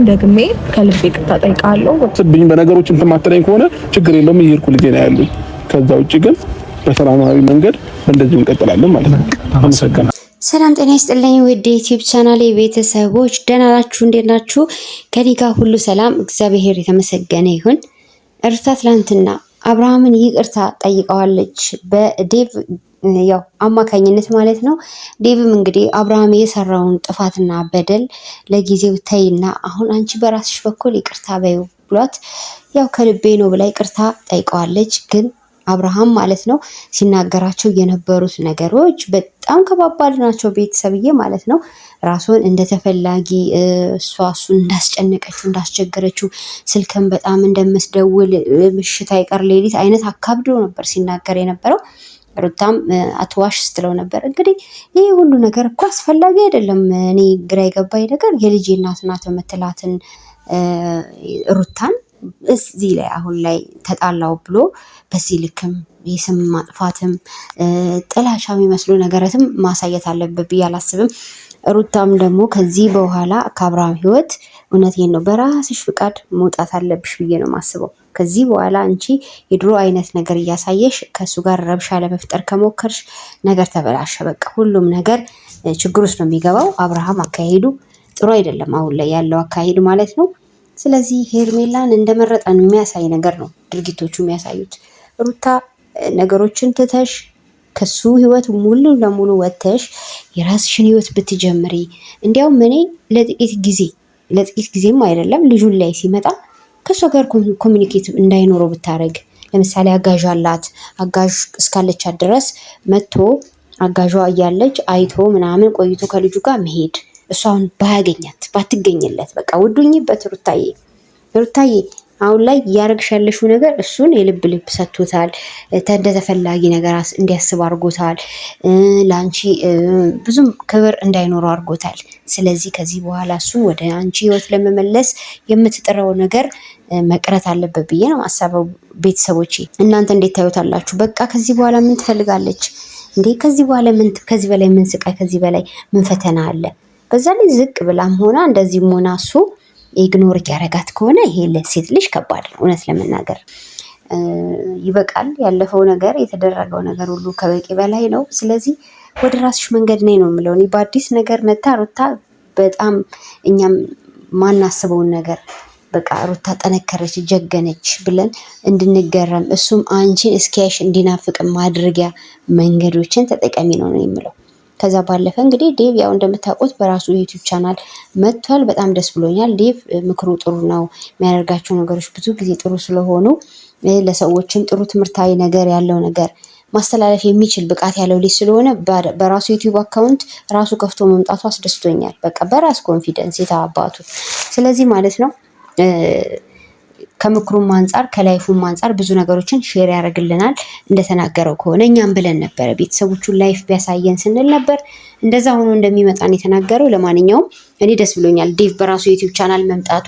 ደግሜ ከልቤ ይቅርታ ጠይቃለሁ። ትብኝ በነገሮች እንትን ማተረኝ ከሆነ ችግር የለውም እየሄድኩ ልጄ ነው ያሉኝ። ከዛ ውጪ ግን በሰላማዊ መንገድ እንደዚህ እንቀጥላለን ማለት ነው። አመሰግናለሁ። ሰላም ጤና ይስጥልኝ ውድ ዩቲዩብ ቻናሌ ቤተሰቦች ደህና ናችሁ? እንዴት ናችሁ? ከኔ ጋር ሁሉ ሰላም እግዚአብሔር የተመሰገነ ይሁን። ሩታ ትላንትና አብርሃምን ይቅርታ ጠይቀዋለች በዴቭ ያው አማካኝነት ማለት ነው። ዴቭም እንግዲህ አብርሃም የሰራውን ጥፋትና በደል ለጊዜው ተይና አሁን አንቺ በራስሽ በኩል ይቅርታ በይው ብሏት ያው ከልቤ ነው ብላ ይቅርታ ጠይቀዋለች። ግን አብርሃም ማለት ነው ሲናገራቸው የነበሩት ነገሮች በጣም ከባባድ ናቸው። ቤተሰብዬ ማለት ነው ራሱን እንደተፈላጊ እሱን እንዳስጨነቀችው እንዳስቸገረችው ስልክም በጣም እንደምትደውል ምሽት አይቀር ሌሊት አይነት አካብዶ ነበር ሲናገር የነበረው። ሩታም አትዋሽ ስትለው ነበር። እንግዲህ ይህ ሁሉ ነገር እኮ አስፈላጊ አይደለም። እኔ ግራ የገባኝ ነገር የልጄ እናት ናት የምትላትን ሩታን እዚህ ላይ አሁን ላይ ተጣላው ብሎ በዚህ ልክም የስም ማጥፋትም ጥላቻ የሚመስሉ ነገራትም ማሳየት አለበት ብዬ አላስብም። ሩታም ደግሞ ከዚህ በኋላ ከአብርሃም ህይወት እውነቴን ነው በራስሽ ፍቃድ መውጣት አለብሽ ብዬ ነው የማስበው። ከዚህ በኋላ አንቺ የድሮ አይነት ነገር እያሳየሽ ከሱ ጋር ረብሻ ለመፍጠር ከሞከርሽ ነገር ተበላሸ። በቃ ሁሉም ነገር ችግር ውስጥ ነው የሚገባው። አብርሃም አካሄዱ ጥሩ አይደለም፣ አሁን ላይ ያለው አካሄድ ማለት ነው። ስለዚህ ሄርሜላን እንደመረጠን የሚያሳይ ነገር ነው ድርጊቶቹ የሚያሳዩት። ሩታ ነገሮችን ትተሽ ከሱ ህይወት ሙሉ ለሙሉ ወጥተሽ የራስሽን ህይወት ብትጀምሪ፣ እንዲያውም እኔ ለጥቂት ጊዜም አይደለም ልጁን ላይ ሲመጣ ከሷ ጋር ኮሚኒኬት እንዳይኖረው ብታረግ። ለምሳሌ አጋዥ አላት፣ አጋዥ እስካለቻት ድረስ መጥቶ አጋዥ እያለች አይቶ ምናምን ቆይቶ ከልጁ ጋር መሄድ። እሷን ባያገኛት ባትገኝለት በቃ ውዱኝበት። ሩታዬ አሁን ላይ እያረግሽ ያለሽው ነገር እሱን የልብ ሰጥቶታል። እንደተፈላጊ ነገር እንዲያስብ አድርጎታል። ለአንቺ ብዙም ክብር እንዳይኖረው አድርጎታል። ስለዚህ ከዚህ በኋላ እሱን ወደ አንቺ ህይወት ለመመለስ የምትጥረው ነገር መቅረት አለበት ብዬ ነው ማሰበው። ቤተሰቦቼ እናንተ እንዴት ታዩታላችሁ? በቃ ከዚህ በኋላ ምን ትፈልጋለች እንዴ? ከዚህ በኋላ ከዚህ በላይ ምን ስቃይ፣ ከዚህ በላይ ምን ፈተና አለ? በዛ ላይ ዝቅ ብላም ሆና እንደዚህም ሆና እሱ ኢግኖር ያረጋት ከሆነ ይሄ ለሴት ልጅ ከባድ ነው። እውነት ለመናገር ይበቃል። ያለፈው ነገር የተደረገው ነገር ሁሉ ከበቂ በላይ ነው። ስለዚህ ወደ ራስሽ መንገድ ነይ ነው የምለው። እኔ በአዲስ ነገር መታ ሩታ በጣም እኛም ማናስበውን ነገር በቃ ሩታ ጠነከረች ጀገነች ብለን እንድንገረም እሱም አንቺን እስኪያሽ እንዲናፍቅ ማድረጊያ መንገዶችን ተጠቀሚ ነው የምለው። ከዛ ባለፈ እንግዲህ ዴቭ ያው እንደምታውቁት በራሱ ዩቲዩብ ቻናል መጥቷል። በጣም ደስ ብሎኛል። ዴቭ ምክሩ ጥሩ ነው፣ የሚያደርጋቸው ነገሮች ብዙ ጊዜ ጥሩ ስለሆኑ ለሰዎችም ጥሩ ትምህርታዊ ነገር ያለው ነገር ማስተላለፍ የሚችል ብቃት ያለው ልጅ ስለሆነ በራሱ ዩቲዩብ አካውንት ራሱ ከፍቶ መምጣቱ አስደስቶኛል። በቃ በራስ ኮንፊደንስ የታባቱ። ስለዚህ ማለት ነው ከምክሩም አንጻር ከላይፉም አንጻር ብዙ ነገሮችን ሼር ያደርግልናል። እንደተናገረው ከሆነ እኛም ብለን ነበረ ቤተሰቦቹን ላይፍ ቢያሳየን ስንል ነበር። እንደዛ ሆኖ እንደሚመጣን የተናገረው። ለማንኛውም እኔ ደስ ብሎኛል ዴቭ በራሱ ዩቲዩብ ቻናል መምጣቱ።